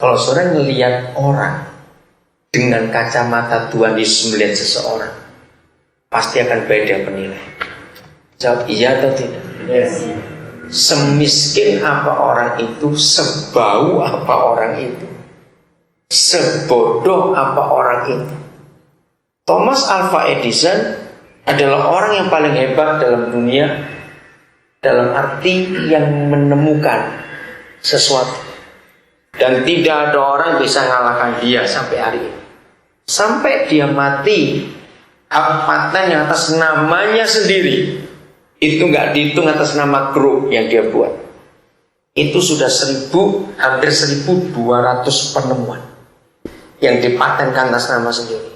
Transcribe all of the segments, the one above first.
Kalau saudara melihat orang dengan kacamata Tuhan Yesus melihat seseorang, pasti akan beda penilaian. Jawab iya atau tidak? Yes. Semiskin apa orang itu, sebau apa orang itu, sebodoh apa orang itu. Thomas Alva Edison adalah orang yang paling hebat dalam dunia, dalam arti yang menemukan sesuatu. Dan tidak ada orang yang bisa mengalahkan dia sampai hari ini. Sampai dia mati, hak paten yang atas namanya sendiri itu nggak dihitung atas nama grup yang dia buat. Itu sudah hampir 1.200 penemuan yang dipatenkan atas nama sendiri.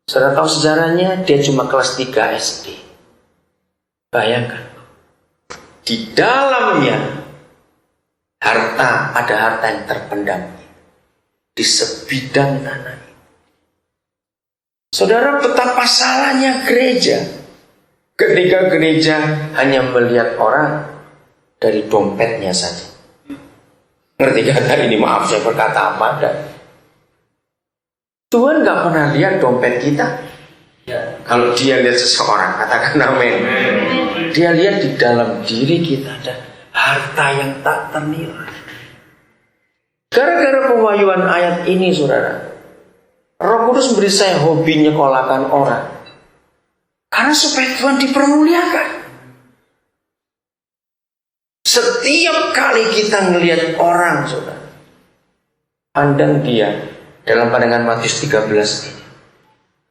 Saudara tahu sejarahnya, dia cuma kelas 3 SD. Bayangkan, di dalamnya ada harta yang terpendam di sebidang tanah. Saudara, betapa salahnya gereja ketika gereja hanya melihat orang dari dompetnya saja. Ngerti kan? Ini maaf saya berkata apa dan Tuhan gak pernah lihat dompet kita. Ya. Kalau dia lihat seseorang, katakan amin. Dia lihat di dalam diri kita ada harta yang tak ternilai. Gara-gara pewahyuan ayat ini, saudara, Roh Kudus beri saya hobi nyekolahkan orang. Karena supaya Tuhan dipermuliakan. Setiap kali kita ngelihat orang, saudara, pandang dia dalam pandangan Matius 13 ini,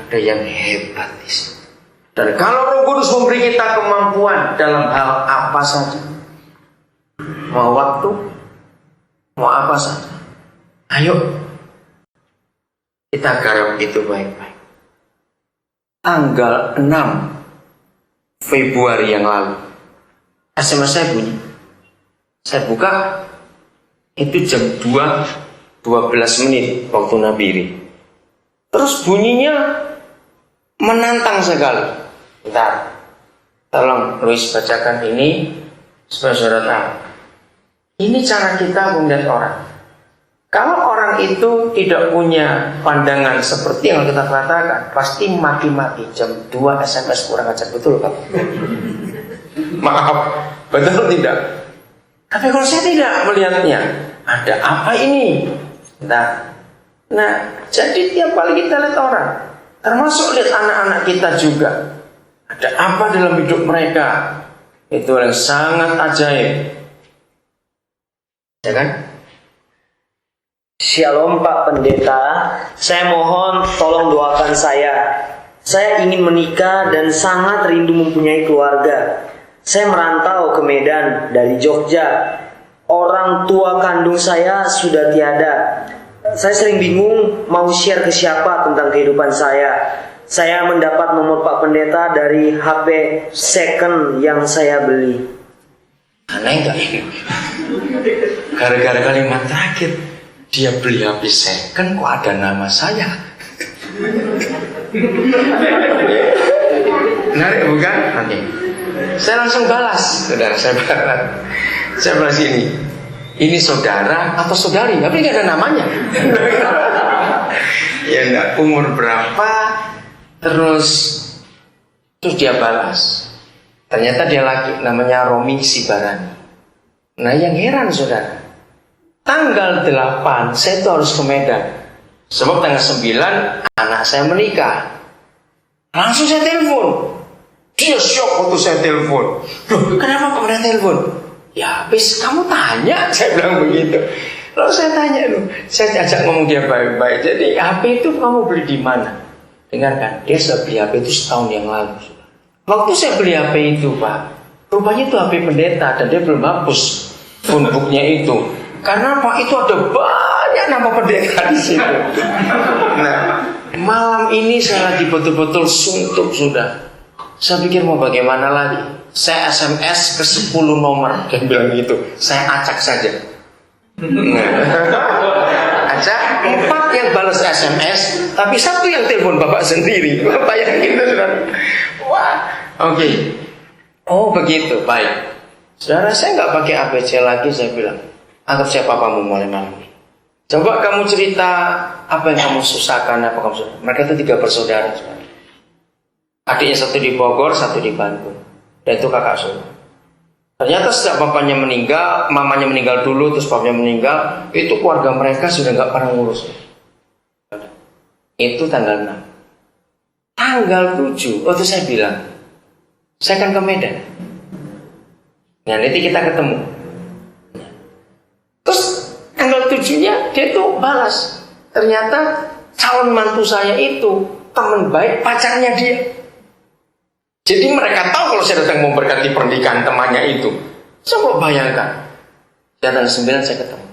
ada yang hebat di sini. Dan kalau Roh Kudus memberi kita kemampuan dalam hal apa saja, mau waktu, mau apa saja, ayo kita garap itu baik-baik. Tanggal 6 Februari yang lalu, SMS saya bunyi. Saya buka, itu jam 2:12 waktu Nabiri. Terus bunyinya menantang sekali. Bentar, tolong Luis bacakan ini supaya saudara tahu. Ini cara kita melihat orang. Kalau orang itu tidak punya pandangan seperti yang kita katakan, pasti maki-maki jam 2 SMS kurang ajar, betul Pak? Maaf, betul tidak? Tapi kalau saya tidak melihatnya, ada apa ini? Nah, jadi tiap kali kita lihat orang, termasuk lihat anak-anak kita juga, ada apa dalam hidup mereka? Itu yang sangat ajaib, ya kan? Shalom Pak Pendeta, saya mohon tolong doakan saya. Saya ingin menikah dan sangat rindu mempunyai keluarga. Saya merantau ke Medan dari Jogja. Orang tua kandung saya sudah tiada. Saya sering bingung mau share ke siapa tentang kehidupan saya. Saya mendapat nomor Pak Pendeta dari HP second yang saya beli. Aneh gak ini? Gara-gara kalimat terakhir, dia beli HP second kok ada nama saya. Menarik bukan? Oke. Saya langsung balas, saudara, saya balas ini. Ini saudara atau saudari? Tapi nggak ada namanya. Ya enggak, umur berapa? Terus dia balas. Ternyata dia laki, namanya Romi Sibarani. Nah yang heran saudara, tanggal 8 saya itu harus ke Medan. Sebab tanggal 9 anak saya menikah. Langsung saya telepon. Dia syok waktu saya telepon. Loh, kenapa kamu telepon? Ya habis kamu tanya, saya bilang begitu. Lalu saya tanya, saya ajak ngomong dia baik-baik. Jadi HP itu kamu beli di mana? Dengarkan, dia sudah beli HP itu setahun yang lalu. Waktu saya beli HP itu Pak, rupanya itu HP pendeta dan dia belum hapus phonebooknya itu. Karena Pak itu ada banyak nama pendeta di situ. Nah, malam ini saya lagi betul-betul suntuk sudah. Saya pikir mau bagaimana lagi. Saya SMS ke 10 nomor, dia bilang gitu. Saya acak saja. Acak 4 yang balas SMS, tapi 1 yang telepon bapak sendiri. Bapak yang gitu sudah. Wah, oke. Oh begitu, baik. Saudara, saya nggak pakai ABC lagi, saya bilang. Anggap saya papamu mulai malam ini. Coba kamu cerita apa yang kamu susahkan, apa kamu susahkan. Mereka itu 3 bersaudara. Adiknya satu di Bogor, satu di Bandung. Dan itu kakak saudara. Ternyata sejak bapaknya meninggal, mamanya meninggal dulu, terus bapaknya meninggal, itu keluarga mereka sudah nggak pernah ngurus. Itu tanggal 6. Tanggal 7, waktu saya bilang, saya akan ke Medan. Nah, nanti kita ketemu. Terus tanggal 7-nya dia tuh balas. Ternyata calon mantu saya itu teman baik pacarnya dia. Jadi mereka tahu kalau saya datang memberkati pernikahan temannya itu. Coba bayangkan. Tanggal 9 saya ketemu.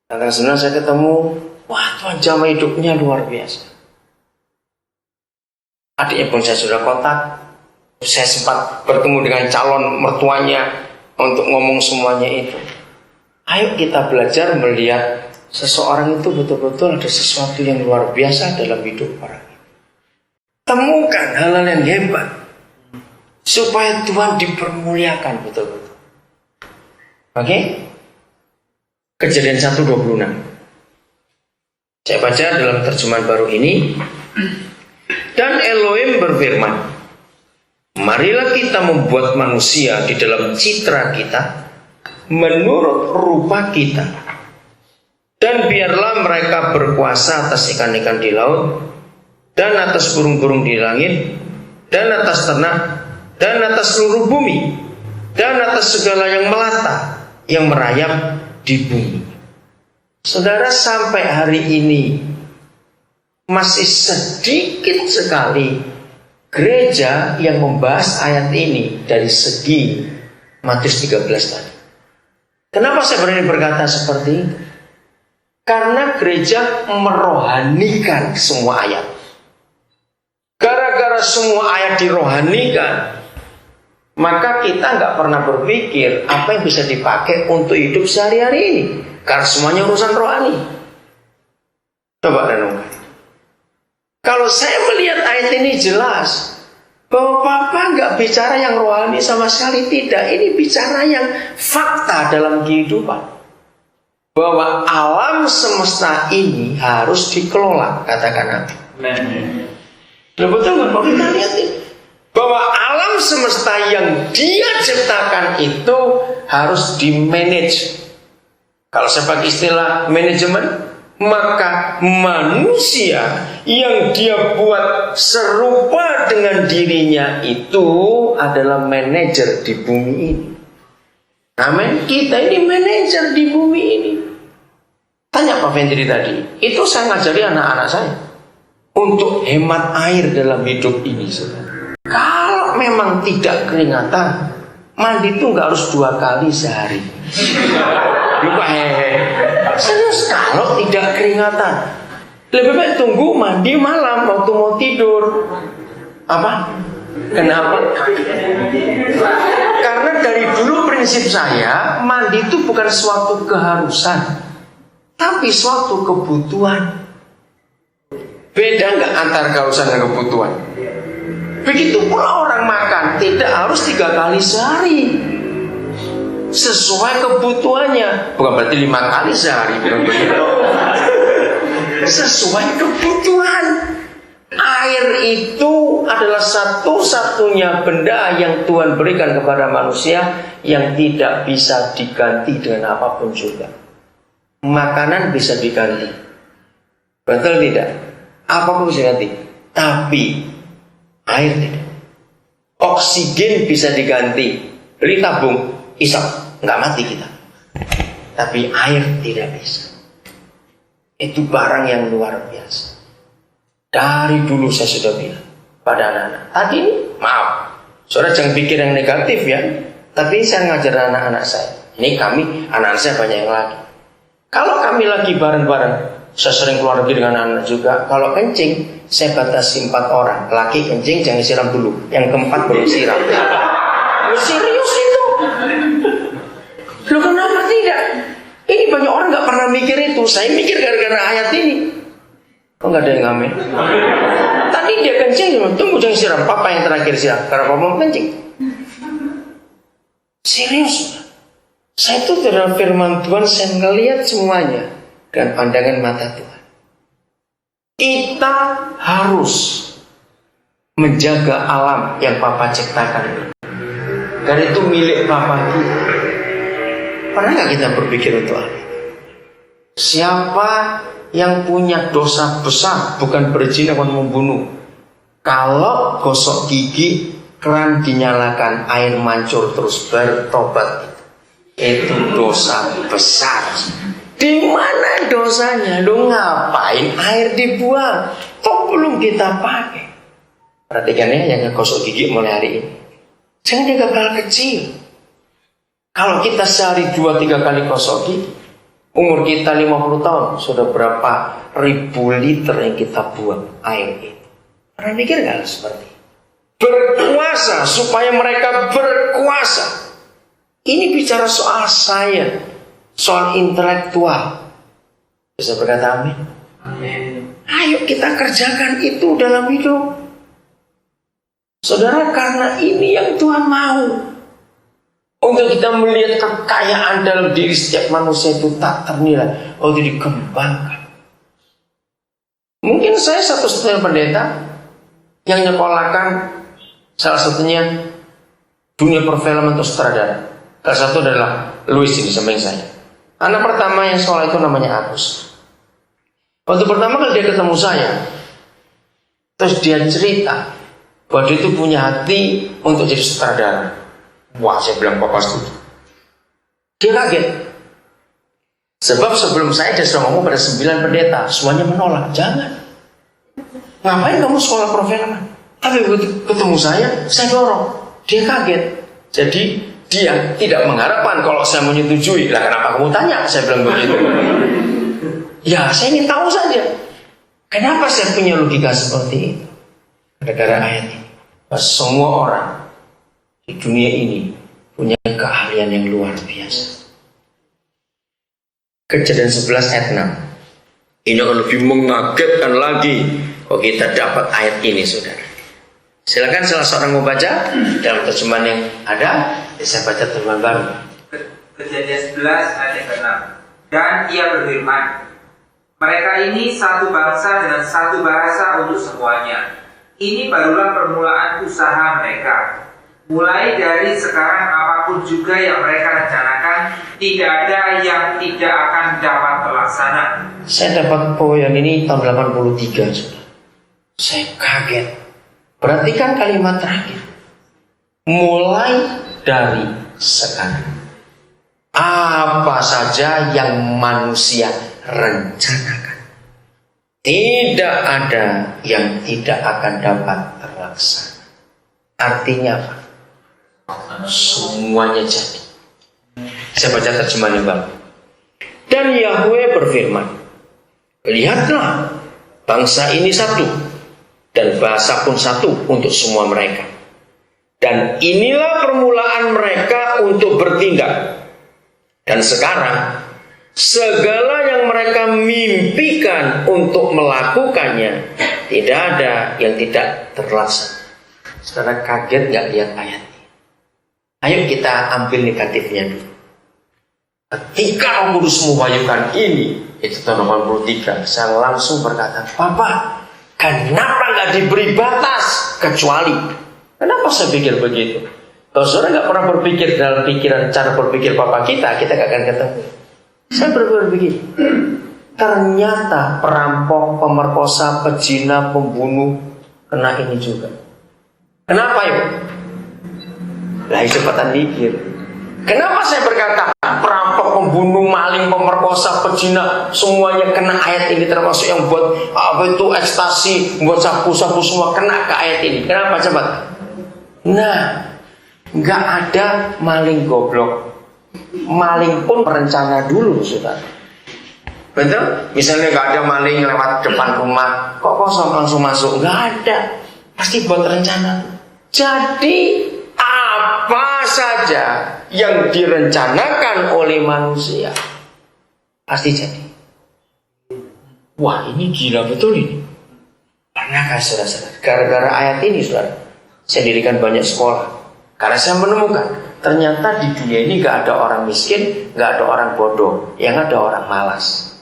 Tanggal 9 saya ketemu. Wah, Tuhan jamah hidupnya luar biasa. Adiknya pun saya sudah kontak. Saya sempat bertemu dengan calon mertuanya untuk ngomong semuanya itu. Ayo kita belajar melihat seseorang itu betul-betul ada sesuatu yang luar biasa dalam hidup orang. Temukan hal-hal yang hebat supaya Tuhan dipermuliakan betul-betul. Oke? Kejadian 1:26. Saya baca dalam terjemahan baru ini. Dan Elohim berfirman, marilah kita membuat manusia di dalam citra kita, menurut rupa kita. Dan biarlah mereka berkuasa atas ikan-ikan di laut, dan atas burung-burung di langit, dan atas ternak, dan atas seluruh bumi, dan atas segala yang melata, yang merayap di bumi. Saudara, sampai hari ini masih sedikit sekali gereja yang membahas ayat ini dari segi Matius 13 tadi. Kenapa saya berani berkata seperti itu? Karena gereja merohanikan semua ayat. Gara-gara semua ayat dirohanikan, maka kita nggak pernah berpikir apa yang bisa dipakai untuk hidup sehari-hari ini. Karena semuanya urusan rohani. Coba renungkan. Kalau saya melihat ayat ini jelas bahwa Papa nggak bicara yang rohani sama sekali, tidak. Ini bicara yang fakta dalam kehidupan. Bahwa alam semesta ini harus dikelola, katakan Nabi. Betul nggak? Kalau kita lihat ini, bahwa alam semesta yang Dia ciptakan itu harus di-manage. Kalau saya pakai istilah manajemen, maka manusia yang Dia buat serupa dengan dirinya itu adalah manajer di bumi ini. Amin. Kita ini manajer di bumi ini. Tanya Pak Vendri tadi, itu saya ngajari anak-anak saya untuk hemat air dalam hidup ini, saudara. Kalau memang tidak keringatan, mandi itu nggak harus 2 kali sehari. Lupa serius, kalau tidak keringatan, lebih baik tunggu mandi malam waktu mau tidur. Apa? Kenapa? Karena dari dulu prinsip saya, mandi itu bukan suatu keharusan, tapi suatu kebutuhan. Beda nggak antara keharusan dan kebutuhan? Begitu pula orang makan, tidak harus 3 kali sehari. Sesuai kebutuhannya. Bukan berarti 5 kali sehari, bukan begitu. Sesuai kebutuhan. Air itu adalah satu-satunya benda yang Tuhan berikan kepada manusia yang tidak bisa diganti dengan apapun juga. Makanan bisa diganti, betul tidak? Apapun bisa diganti. Tapi air tidak. Oksigen bisa diganti, beli tabung, isap, nggak mati kita. Tapi air tidak bisa. Itu barang yang luar biasa. Dari dulu saya sudah bilang pada anak-anak. Tadi ini, maaf, saudara jangan pikir yang negatif ya. Tapi saya ngajar anak-anak saya. Ini kami, anak-anak saya banyak yang lagi. Kalau kami lagi bareng-bareng, saya sering keluar pergi dengan anak juga. Kalau kencing, saya batasi 4 orang. Laki kencing jangan siram dulu. Yang keempat belum siram. Serius itu. Loh kenapa tidak? Ini banyak orang gak pernah mikir itu. Saya mikir gara-gara ayat ini. Kok gak ada yang ngamen? Tadi dia kencing, tunggu jangan siram. Papa yang terakhir siram. Karena papa mau kencing. Serius. Saya itu dalam firman Tuhan, saya ngelihat semuanya. dan pandangan mata Tuhan. Kita harus menjaga alam yang Papa ciptakan. Karena itu milik Papa kita. Pernah nggak kita berpikir untuk hal itu? Siapa yang punya dosa besar, bukan berzina atau membunuh, kalau gosok gigi, keran dinyalakan, air mancur terus bertobat, itu dosa besar. Di mana dosanya? Lu ngapain air dibuang? Toh belum kita pakai. Perhatikan ya, yang gosok gigi mulai hari ini. Jangan jaga hal kecil. Kalau kita sehari 2-3 kali gosok gigi, umur kita 50 tahun, sudah berapa ribu liter yang kita buang air itu. Pernah mikir gak seperti itu? Berkuasa supaya mereka berkuasa. Ini bicara soal saya, soal intelektual. Bisa berkata amin? Amin. Ayo kita kerjakan itu dalam hidup. Saudara, karena ini yang Tuhan mau. Untuk kita melihat kekayaan dalam diri setiap manusia itu tak ternilai. Oh, itu dikembangkan. Mungkin saya 1,5 pendeta yang nyekolahkan salah satunya dunia perfilman untuk sutradara. Salah satu adalah Louis ini, samping saya. Anak pertama yang sekolah itu namanya Agus. Waktu pertama kali dia ketemu saya, terus dia cerita bahwa dia itu punya hati untuk jadi sutradara. Wah, saya bilang Papa setuju. Dia kaget. Sebab sebelum saya dia sudah ngomong pada 9 pendeta, semuanya menolak. Jangan. Ngapain kamu sekolah perfilman? Tapi begitu ketemu saya dorong. Dia kaget. Jadi dia tidak mengharapkan kalau saya menyetujui. Lah kenapa kamu tanya? Saya bilang begitu. Ya, saya ingin tahu saja. Kenapa saya punya logika seperti itu? Gara-gara ayat ini. Bahwa semua orang di dunia ini punya keahlian yang luar biasa. Kejadian 11 ayat 6. Ini akan lebih mengagetkan lagi kalau kita dapat ayat ini, saudara. Silakan salah seorang mau baca dalam terjemahan yang ada. Saya baca terjemahan baru. Kejadian 11 ayat 6. Dan ia berfirman, mereka ini satu bangsa dengan satu bahasa untuk semuanya. Ini barulah permulaan usaha mereka. Mulai dari sekarang apapun juga yang mereka rencanakan, tidak ada yang tidak akan dapat terlaksana. Saya dapat poin ini tahun 83, saudara. Saya kaget. Perhatikan kalimat terakhir. Mulai dari sekarang. Apa saja yang manusia rencanakan, tidak ada yang tidak akan dapat terlaksana. Artinya apa? Semuanya jadi. Saya baca terjemahan yang baru. Dan Yahweh berfirman, lihatlah, bangsa ini satu, dan bahasa pun satu untuk semua mereka. Dan inilah permulaan mereka untuk bertindak. Dan sekarang, segala yang mereka mimpikan untuk melakukannya, tidak ada yang tidak terlaksana. Saudara kaget gak lihat ayat ini? Ayo kita ambil negatifnya dulu. Ketika Roh Kudus mewahyukan ini, itu tahun 83, saya langsung berkata, Papa, kenapa gak diberi batas? Kecuali, kenapa saya pikir begitu? Kalau saudara gak pernah berpikir dalam pikiran cara berpikir Papa kita gak akan ketemu. Saya berpikir begini, ternyata perampok, pemerkosa, pezina, pembunuh kena ini juga. Kenapa yuk? Lah cepetan mikir. Kenapa saya berkata perampok, pembunuh, maling, pemerkosa, pezina semuanya kena ayat ini, termasuk yang buat apa itu ekstasi, buat sapu-sapu semua kena ke ayat ini. Kenapa cepat? Nah, nggak ada maling goblok. Maling pun berencana dulu, saudara. Betul? Misalnya nggak ada maling lewat depan rumah, kok kosong langsung masuk? Nggak ada. Pasti buat rencana. Jadi apa saja yang direncanakan oleh manusia pasti jadi. Wah, ini gila betul ini. Pernahkah saudara-saudara? Gara-gara ayat ini, saudara, saya dirikan banyak sekolah. Karena saya menemukan ternyata di dunia ini gak ada orang miskin, gak ada orang bodoh, yang ada orang malas.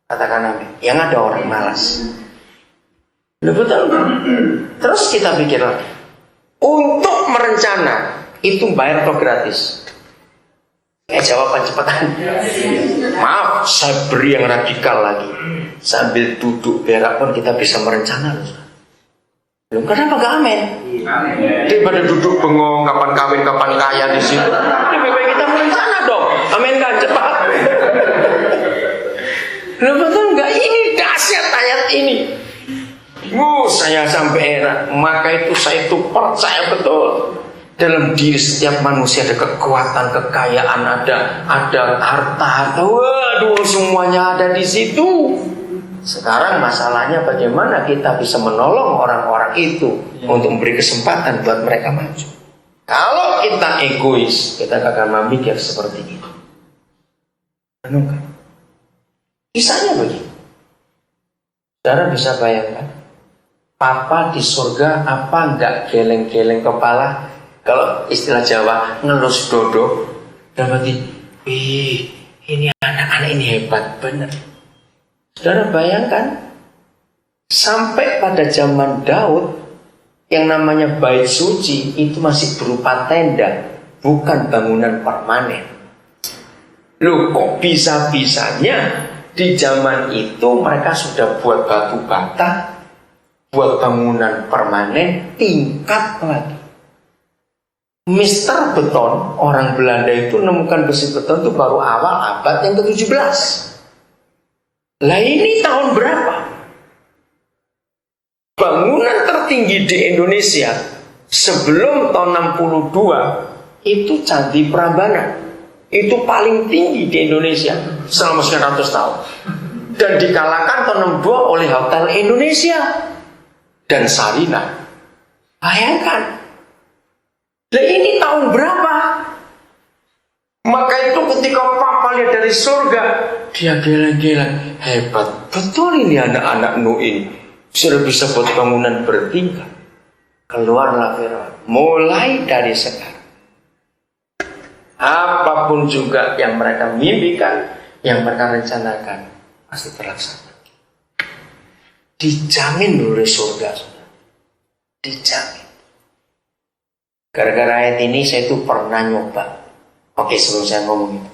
Katakan amin. Yang ada orang malas. Betul nggak? Terus kita pikir lagi. Untuk merencana itu bayar atau gratis? Jawaban cepetan. Maaf, saya beri yang radikal lagi. Sambil duduk berak pun kita bisa merencana loh. Belum, kenapa gak amin? Daripada duduk bengong kapan kawin kapan kaya di situ. Lebih baik kita merencana dong. Amin kan cepat. Loh, betul nggak? Ini dahsyat ayat ini. Saya sampai heran. Maka itu saya itu percaya betul. Dalam diri setiap manusia ada kekuatan, kekayaan, ada harta. Waduh, semuanya ada di situ. Sekarang masalahnya bagaimana kita bisa menolong orang-orang itu untuk memberi kesempatan buat mereka maju. Kalau kita egois, kita akan memikir seperti itu. Renungkan. Kisahnya begini. Saudara bisa bayangkan, Papa di surga apa enggak geleng-geleng kepala? Kalau istilah Jawa, ngelus dodo. Dapatin, ini anak-anak ini hebat benar. Saudara bayangkan, sampai pada zaman Daud, yang namanya bait suci itu masih berupa tenda, bukan bangunan permanen. Loh, kok bisa-bisanya di zaman itu mereka sudah buat batu bata, buat bangunan permanen, tingkat lagi. Mister Beton, orang Belanda itu menemukan besi beton itu baru awal abad yang ke-17. Lah ini tahun berapa? Bangunan tertinggi di Indonesia sebelum tahun 62 itu Candi Prambanan. Itu paling tinggi di Indonesia selama 900 tahun. Dan dikalahkan tahun 62 oleh Hotel Indonesia dan Sarinah. Bayangkan. Lah ini tahun berapa? Maka itu ketika Papa lihat dari surga, dia geleng-geleng, hebat betul ini anak-anak Nuh ini. Sudah bisa buat bangunan bertingkat. Keluarlah Firaun. Mulai dari sekarang, apapun juga yang mereka mimpikan, yang mereka rencanakan, pasti terlaksana. Dijamin oleh surga. Dijamin. Gara-gara ayat ini saya tuh pernah nyoba. Oke, sebelum saya ngomong itu,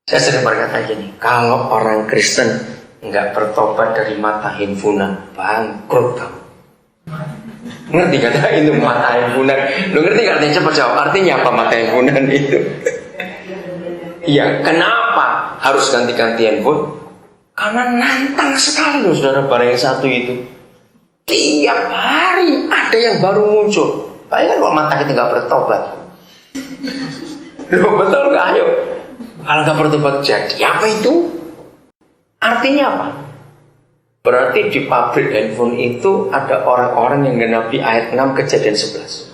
saya sering berkata gini, kalau orang Kristen nggak bertobat dari mata handphonean, bangkrut kamu. Ngerti kata itu mata handphonean? Lu ngerti artinya? Cepat jawab. Artinya apa mata handphonean itu? Iya, kenapa harus ganti-ganti handphone? Karena nantang sekali loh saudara, barang yang satu itu. Tiap hari ada yang baru muncul. Bayangkan kalau mata kita nggak bertobat. Loh, betul nggak? Ayo. Kalau nggak bertobat jadi apa itu? Artinya apa? Berarti di pabrik handphone itu ada orang-orang yang genapi ayat 6 Kejadian 11.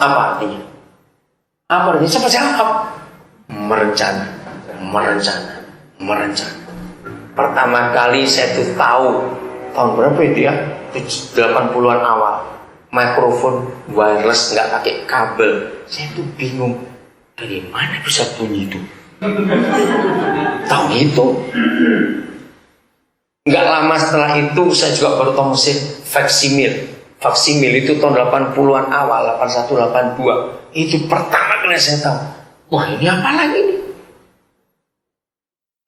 Apa artinya? Apa artinya? Siapa jawab? Merencana. Pertama kali saya tuh tahu tahun berapa itu ya? 80-an awal. Mikrofon wireless nggak pakai kabel. Saya tuh bingung dari mana bisa bunyi itu. Tahun itu. Nggak lama setelah itu saya juga baru tahu mesin faksimil. Faksimil itu tahun 80-an awal, 81, 82. Itu pertama kali saya tahu. Wah, ini apa lagi nih?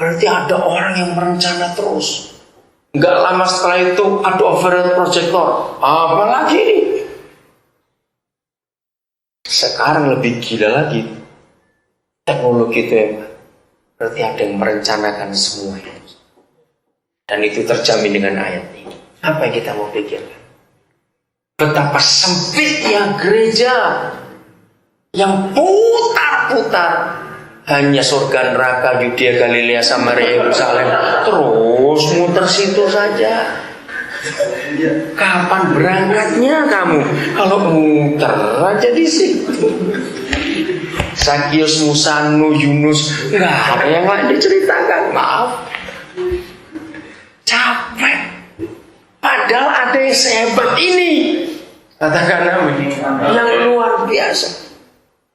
Berarti ada orang yang merencana terus. Nggak lama setelah itu ada overhead projector. Apa lagi nih? Sekarang lebih gila lagi. Teknologi itu hebat. Berarti ada yang merencanakan semuanya. Dan itu terjamin dengan ayat ini. Apa yang kita mau pikirkan? Betapa sempitnya gereja yang putar-putar. Hanya surga, neraka, Yudea, Galilea, Samaria, Yerusalem. Terus muter situ saja. Kapan berangkatnya kamu? Kalau muter aja di situ. Zakius, Musa, Nuh, Yunus, nggak ada yang lain diceritakan. Maaf. Capek. Padahal ada yang sehebat ini. Katakan amin. Yang luar biasa.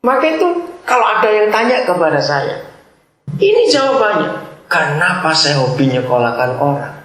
Maka itu kalau ada yang tanya kepada saya, ini jawabannya. Kenapa saya hobi nyekolahkan orang?